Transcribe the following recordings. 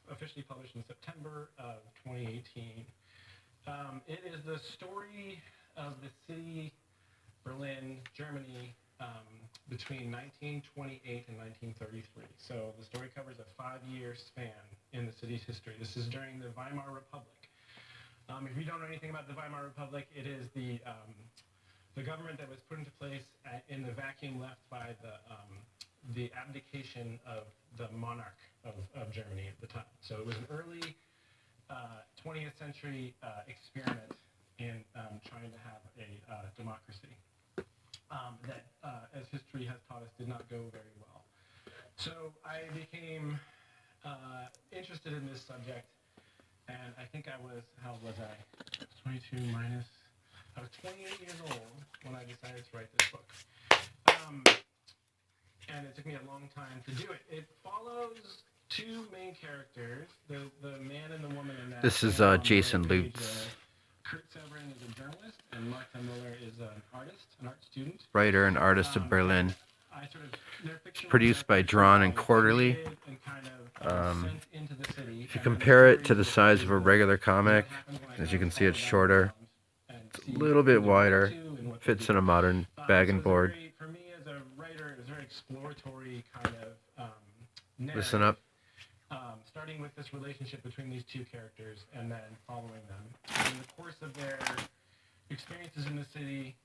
officially published in September of 2018. It is the story of the city, Berlin, Germany, between 1928 and 1933. So the story covers a 5-year span in the city's history. This is during the Weimar Republic. If you don't know anything about the Weimar Republic, it is the government that was put into place in the vacuum left by the abdication of the monarch of Germany at the time. So it was an early 20th century experiment in trying to have a democracy that, as history has taught us, did not go very well. So I became interested in this subject, and I think how old was I? 22 minus, I was 28 years old when I decided to write this book. And it took me a long time to do it. It follows two main characters, the man and the woman in that. This is Jason Lutz. Kurt Severin is a journalist, and Martha Miller is an artist, an art student. Writer and artist of Berlin. It's produced by Drawn and Quarterly. If you compare it to the size of a regular comic, as you can see, it's shorter. It's a little bit wider. Fits in a modern bag and board. For me as a writer, it was very exploratory kind of narrative. Listen up. Starting with this relationship between these two characters and then following them. In the course of their experiences in the city,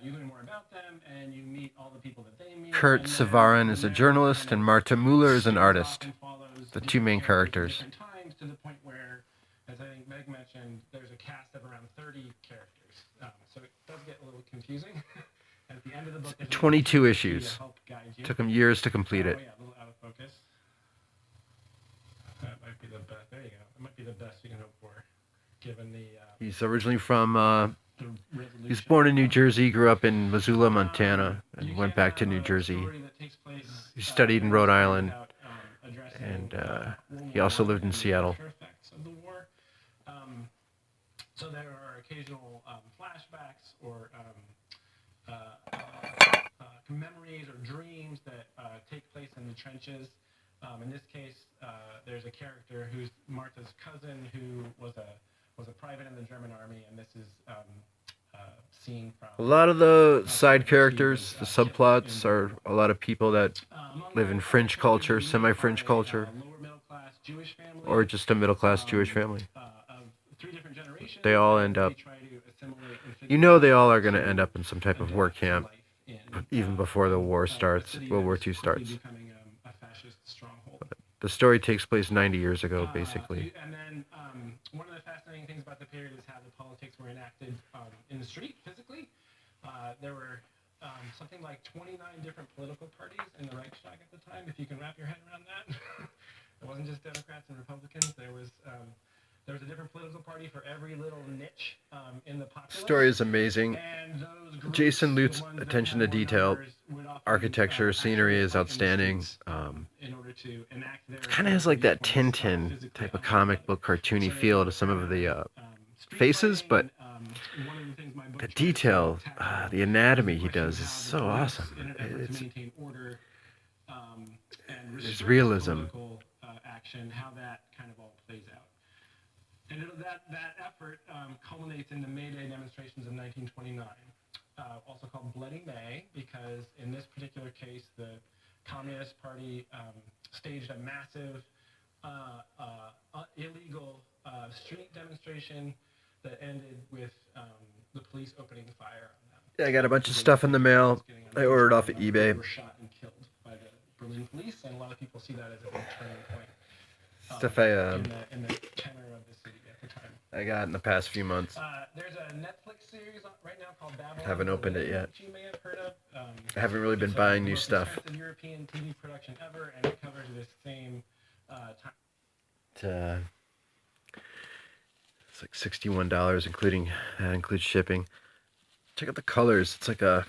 you learn more about them and you meet all the people that they meet. Kurt Severin is a journalist and Martha Müller is an artist. The two main characters. Times to the point where, as I think Meg mentioned, there's a cast of around 30 characters. So it does get a little confusing. At the end of the book, 22 issues. Took him years to complete it. Oh yeah, a little out of focus. That might be the best. There you go. It might be the best you can hope for, given the. He's originally from. He was born in New Jersey, grew up in Missoula, Montana, and went back to New Jersey. He studied in Rhode Island, and he also lived in Seattle. So there are occasional flashbacks or memories or dreams that take place in the trenches. In this case, there's a character who's Martha's cousin who was a private in the German army, and this is seen from... A lot of the side characters, the subplots, are a lot of people that live in fringe culture, semi-fringe culture, or just a middle-class Jewish family. They all end up... You know they all are going to end up in some type of work camp, even before the war starts, World War II starts. But the story takes place 90 years ago, basically. And then one of the fascinating things about the period is how the politics were enacted in the street, physically. There were something like 29 different political parties in the Reichstag at the time, if you can wrap your head around that. It wasn't just Democrats and Republicans. There was a different political party for every little niche in the populace. The story is amazing. Jason Lutz's attention to detail, architecture, scenery is outstanding. It kind of has like that Tintin type of comic book cartoony feel to some of the faces, but the detail, the anatomy he does is so awesome. It's realism. How that kind of all plays out. And that effort culminates in the May Day demonstrations of 1929, also called Bloody May, because in this particular case, the Communist Party staged a massive illegal street demonstration that ended with the police opening fire on them. Yeah, I got a bunch of stuff in the mail. I ordered off of eBay. They were shot and killed by the Berlin police, and a lot of people see that as a big turning point. Stuff In the tenor of the city at the time. I got in the past few months. There's a Netflix series right now called Babylon. Haven't opened it yet. Which you may have heard of. I haven't really been buying new stuff. It's the most expensive European TV production ever, and it covers this same time. It's like $61, including that includes shipping. Check out the colors. It's like this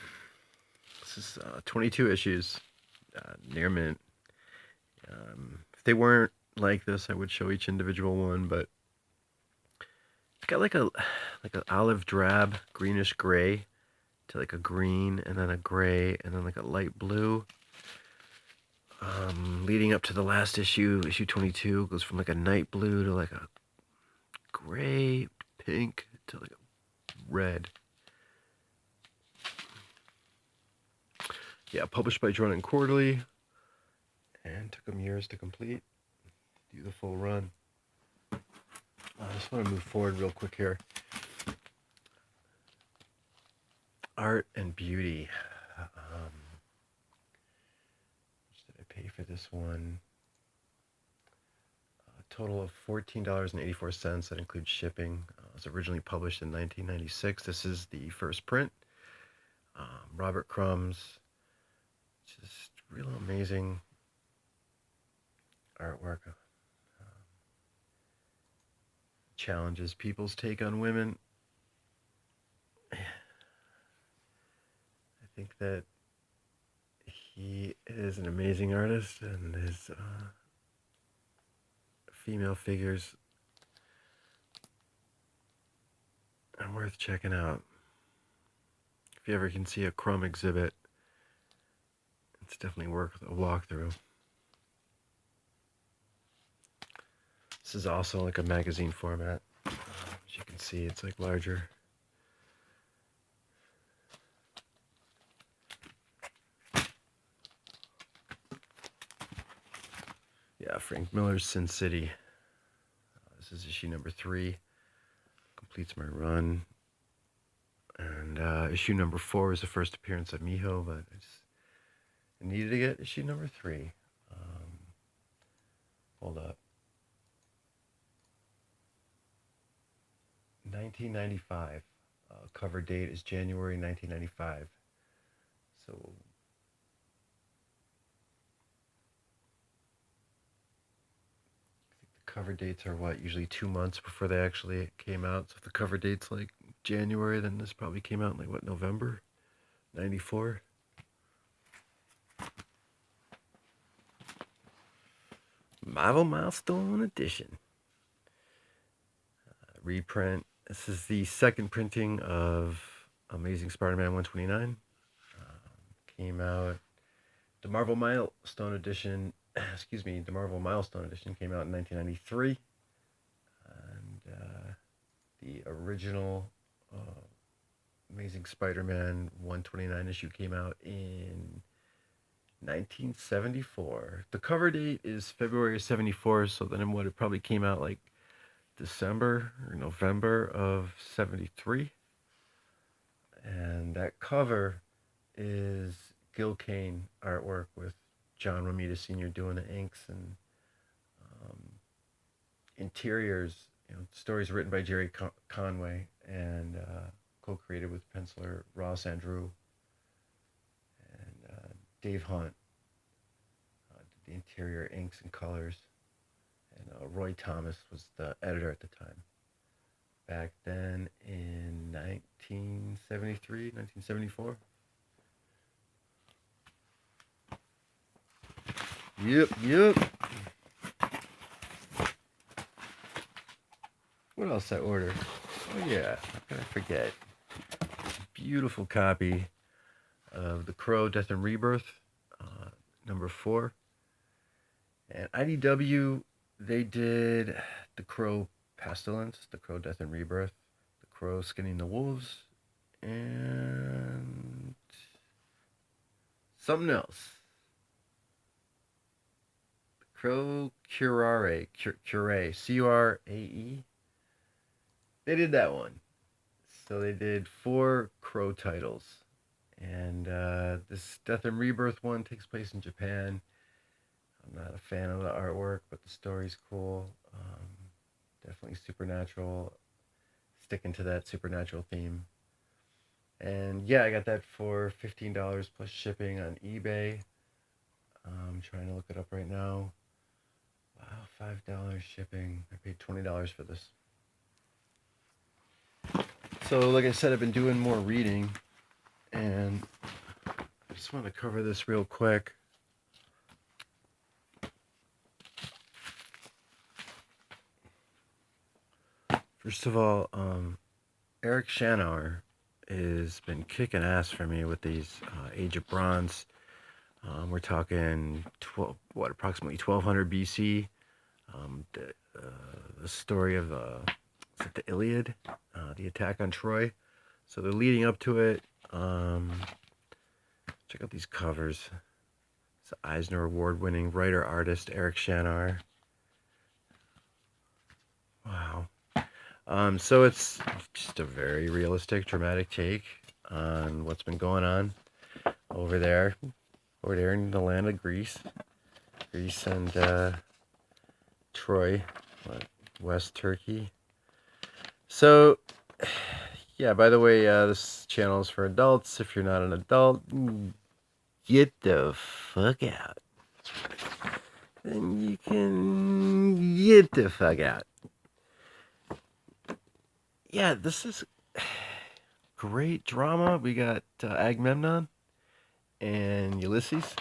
is 22 issues, near mint. If they weren't like this, I would show each individual one, but it's got like an olive drab, greenish gray to like a green, and then a gray, and then like a light blue. leading up to the last issue, issue 22, goes from like a night blue to like a gray, pink to like a red. Yeah, published by Jordan Quarterly, and took them years to complete, do the full run. I just want to move forward real quick here. Art and beauty. How much did I pay for this one? A total of $14.84. That includes shipping. It was originally published in 1996. This is the first print. Robert Crumb's. Just real amazing artwork. Challenges people's take on women. I think that he is an amazing artist, and his female figures are worth checking out. If you ever can see a Crumb exhibit, it's definitely worth a walkthrough. This is also like a magazine format. As you can see, it's like larger. Yeah, Frank Miller's Sin City. This is issue number 3. Completes my run. And issue number 4 was the first appearance of Miho, but I needed to get issue number 3. Hold up. 1995. Cover date is January 1995. So the cover dates are what, usually 2 months before they actually came out. So if the cover date's like January, then this probably came out in like what, November 94. Marvel Milestone Edition. Reprint. This is the second printing of Amazing Spider-Man 129. Came out. The Marvel Milestone Edition, the Marvel Milestone Edition came out in 1993. And the original Amazing Spider-Man 129 issue came out in 1974. The cover date is February 74, so then what, it probably came out like December or November of 73. And that cover is Gil Kane artwork with John Romita Sr. doing the inks, and interiors, stories written by Jerry Conway and co-created with penciler Ross Andrew, and Dave Hunt did the interior inks and colors. And Roy Thomas was the editor at the time. Back then in 1973, 1974. Yep. What else I ordered? Oh yeah, how could I forget? Beautiful copy of The Crow, Death and Rebirth, number 4. And IDW, they did The Crow Pestilence, The Crow Death and Rebirth, The Crow Skinning the Wolves, and something else. The Crow Curae, Curae. They did that one. So they did 4 Crow titles. And this Death and Rebirth one takes place in Japan. I'm not a fan of the artwork, but the story's cool. Definitely supernatural, sticking to that supernatural theme. And yeah, I got that for $15 plus shipping on eBay. I'm trying to look it up right now. Wow, $5 shipping. I paid $20 for this. So like I said, I've been doing more reading, and I just want to cover this real quick. First of all, Eric Shanauer has been kicking ass for me with these Age of Bronze We're talking approximately 1200 BC. The story of is it the Iliad, the attack on Troy. So they're leading up to it. Check out these covers. It's the Eisner Award-winning writer-artist Eric Shanar. Wow. So it's just a very realistic, dramatic take on what's been going on over there in the land of Greece and Troy, West Turkey. So, yeah, by the way, this channel is for adults. If you're not an adult, get the fuck out. Then you can get the fuck out. Yeah, this is great drama. We got Agamemnon and Ulysses,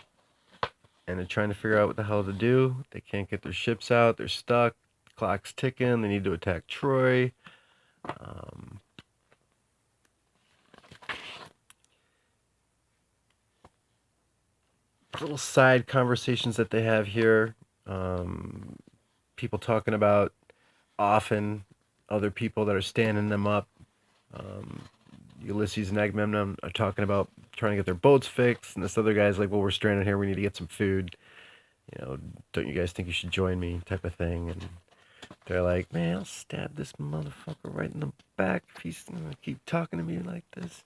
and they're trying to figure out what the hell to do. They can't get their ships out. They're stuck. The clock's ticking. They need to attack Troy. Little side conversations that they have here. People talking about often other people that are standing them up. Ulysses and Agamemnon are talking about trying to get their boats fixed, and this other guy's like, well, we're stranded here, we need to get some food, don't you guys think you should join me, type of thing. And they're like, man, I'll stab this motherfucker right in the back if he's gonna keep talking to me like this.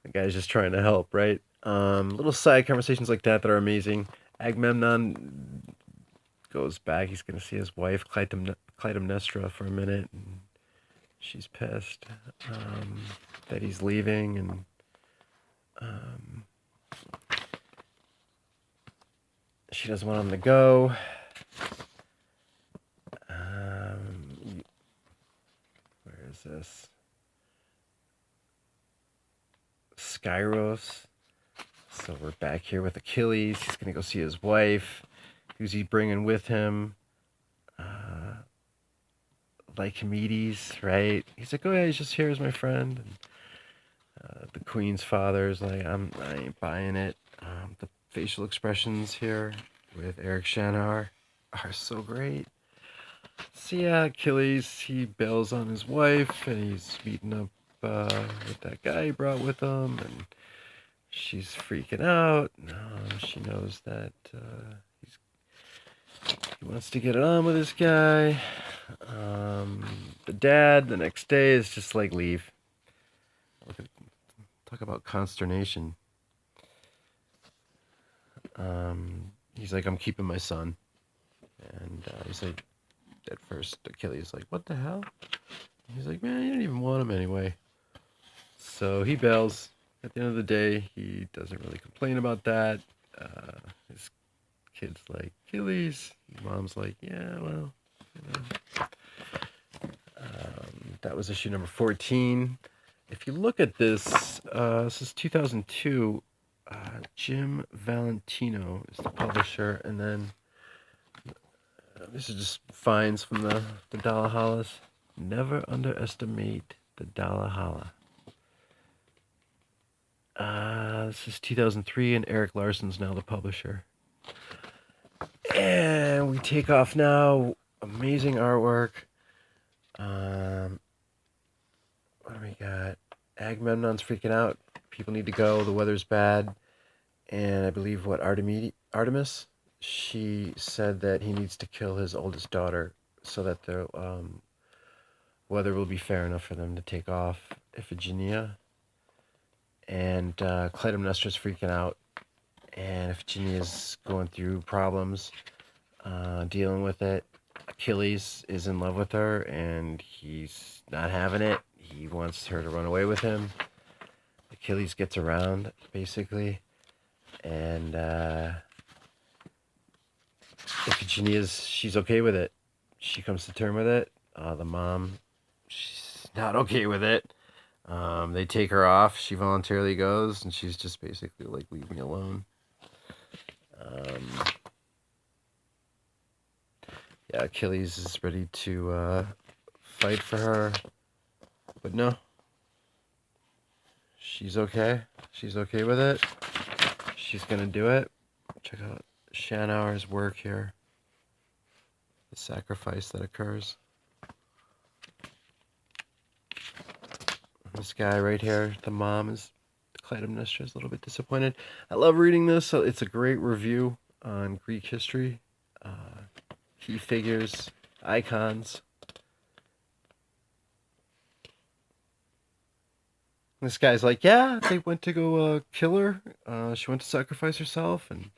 The guy's just trying to help, right? Little side conversations like that are amazing. Goes back, he's gonna see his wife Clytemnestra for a minute, and she's pissed that he's leaving, and she doesn't want him to go. Where is this? Skyros. So we're back here with Achilles. He's gonna go see his wife. Who's he bringing with him? Lycomedes, right? He's like, oh yeah, he's just here as my friend. And the queen's father's like, I ain't buying it. The facial expressions here with Eric Shanar are so great. So yeah, Achilles, he bails on his wife, and he's meeting up with that guy he brought with him, and she's freaking out. She knows that he wants to get it on with this guy. The dad, the next day, is just like, leave. Talk about consternation. He's like, I'm keeping my son. And he's like, at first, Achilles is like, what the hell? He's like, man, you don't even want him anyway. So he bails. At the end of the day, he doesn't really complain about that. His kid's like, Achilles. His mom's like, yeah, well, that was issue number 14. If you look at this, this is 2002. Jim Valentino is the publisher, and then this is just finds from the Dallahallas. Never underestimate the Dallahalla. This is 2003, and Eric Larson's now the publisher. And we take off now. Amazing artwork. What do we got? Agamemnon's freaking out. People need to go. The weather's bad. And I believe Artemis, she said that he needs to kill his oldest daughter so that the weather will be fair enough for them to take off. Iphigenia. And Clytemnestra's freaking out. And Iphigenia's going through problems, dealing with it. Achilles is in love with her, and he's not having it. He wants her to run away with him. Achilles gets around, basically. And she's okay with it. She comes to terms with it. The mom, she's not okay with it. They take her off. She voluntarily goes, and she's just basically like, leave me alone. Yeah, Achilles is ready to fight for her, but no. She's okay. She's okay with it. she's gonna do it. Check out Shanaur's work here. The sacrifice that occurs. This guy right here, the mom is, Clytemnestra, is a little bit disappointed. I love reading this. So it's a great review on Greek history, key figures, icons. This guy's like, yeah, they went to go kill her. She went to sacrifice herself, and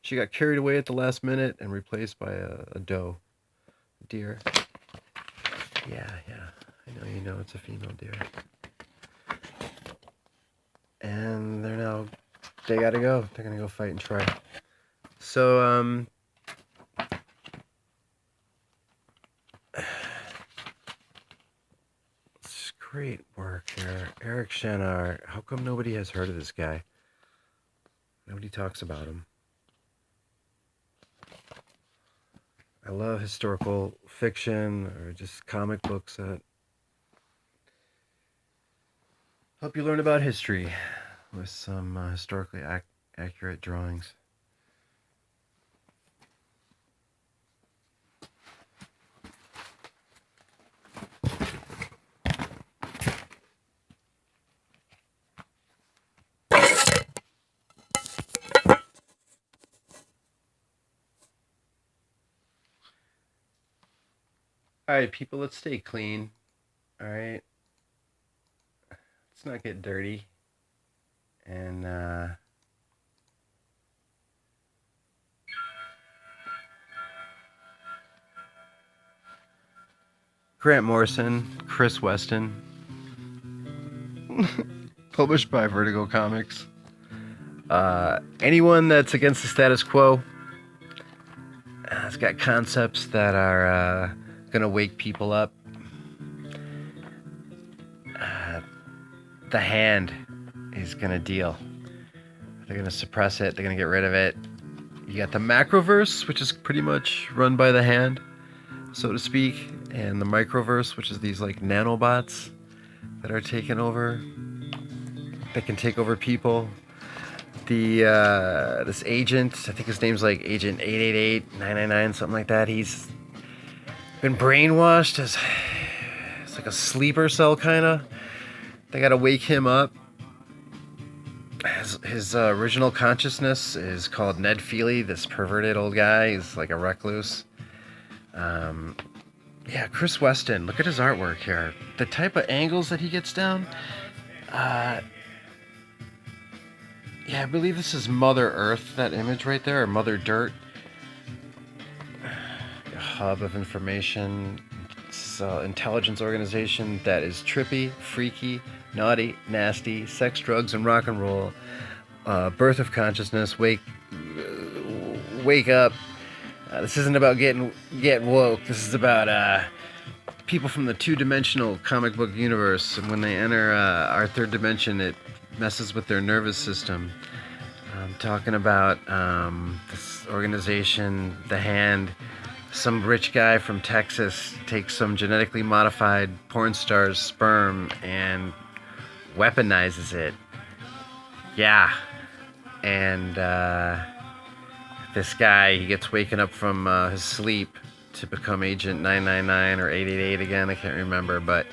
she got carried away at the last minute and replaced by a doe, a deer. Yeah, I know you know it's a female deer. And they gotta go. They're gonna go fight and try. So, it's great work here. Eric Shanaur. How come nobody has heard of this guy? Nobody talks about him. I love historical fiction or just comic books that help you learn about history with some historically accurate drawings. Alright, people, let's stay clean. Alright? Let's not get dirty. And, Grant Morrison, Chris Weston. Published by Vertigo Comics. Anyone that's against the status quo, it's got concepts that are gonna wake people up. The Hand is gonna deal. They're gonna suppress it. They're gonna get rid of it. You got the Macroverse, which is pretty much run by the Hand, so to speak, and the Microverse, which is these like nanobots that are taking over. They can take over people. This agent, I think his name's like Agent 888, 999, something like that. He's been brainwashed as it's like a sleeper cell kind of. They gotta wake him up. His original consciousness is called Ned Feely, this perverted old guy. He's like a recluse. Yeah, Chris Weston, look at his artwork here. The type of angles that he gets down. Yeah, I believe this is Mother Earth, that image right there, or Mother Dirt. A hub of information. It's an intelligence organization that is trippy, freaky, naughty, nasty, sex, drugs, and rock and roll. Birth of consciousness, wake up. This isn't about getting woke. This is about people from the two-dimensional comic book universe, and when they enter our third dimension, it messes with their nervous system. I'm talking about this organization, The Hand. Some rich guy from Texas takes some genetically modified porn star's sperm and weaponizes it. Yeah. And this guy, he gets waken up from his sleep to become Agent 999 or 888 again, I can't remember, but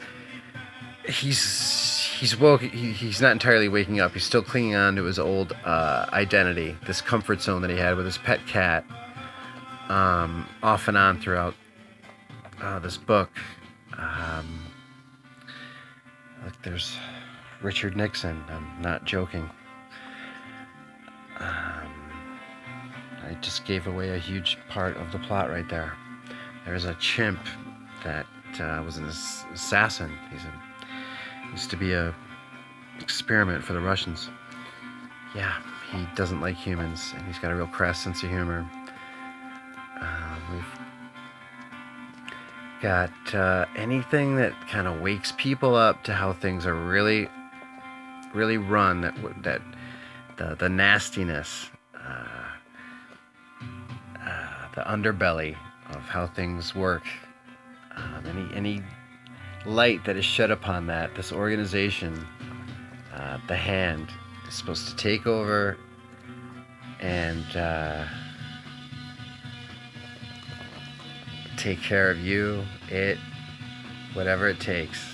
he's woke. He's not entirely waking up. He's still clinging on to his old identity, this comfort zone that he had with his pet cat, off and on throughout this book. Look, there's Richard Nixon. I'm not joking. I just gave away a huge part of the plot right there. There's a chimp that was an assassin. Used to be a experiment for the Russians. Yeah, he doesn't like humans, and he's got a real crass sense of humor. We've got anything that kind of wakes people up to how things are really run. That the nastiness, the underbelly of how things work. Any light that is shed upon that, this organization, The Hand, is supposed to take over and take care of you, it, whatever it takes.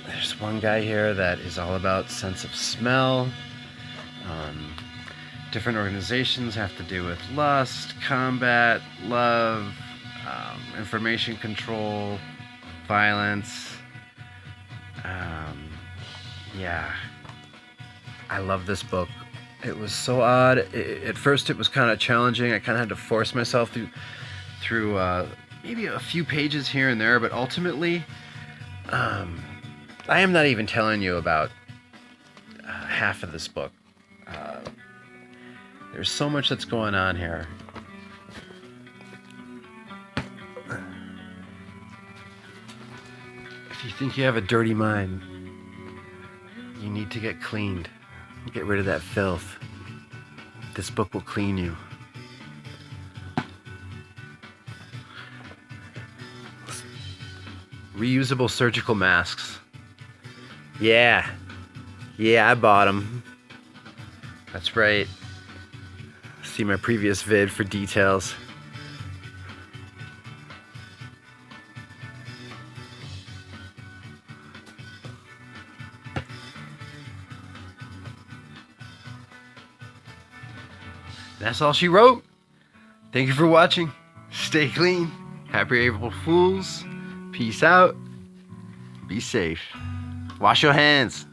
There's one guy here that is all about sense of smell. Different organizations have to do with lust, combat, love, information control, violence. Yeah, I love this book. It was so odd. At first it was kind of challenging. I kind of had to force myself through maybe a few pages here and there, but ultimately, I am not even telling you about half of this book. There's so much that's going on here. If you think you have a dirty mind, you need to get cleaned. Get rid of that filth. This book will clean you. Reusable surgical masks. Yeah, I bought them. That's right. See my previous vid for details. That's all she wrote. Thank you for watching. Stay clean. Happy April Fools. Peace out. Be safe. Wash your hands.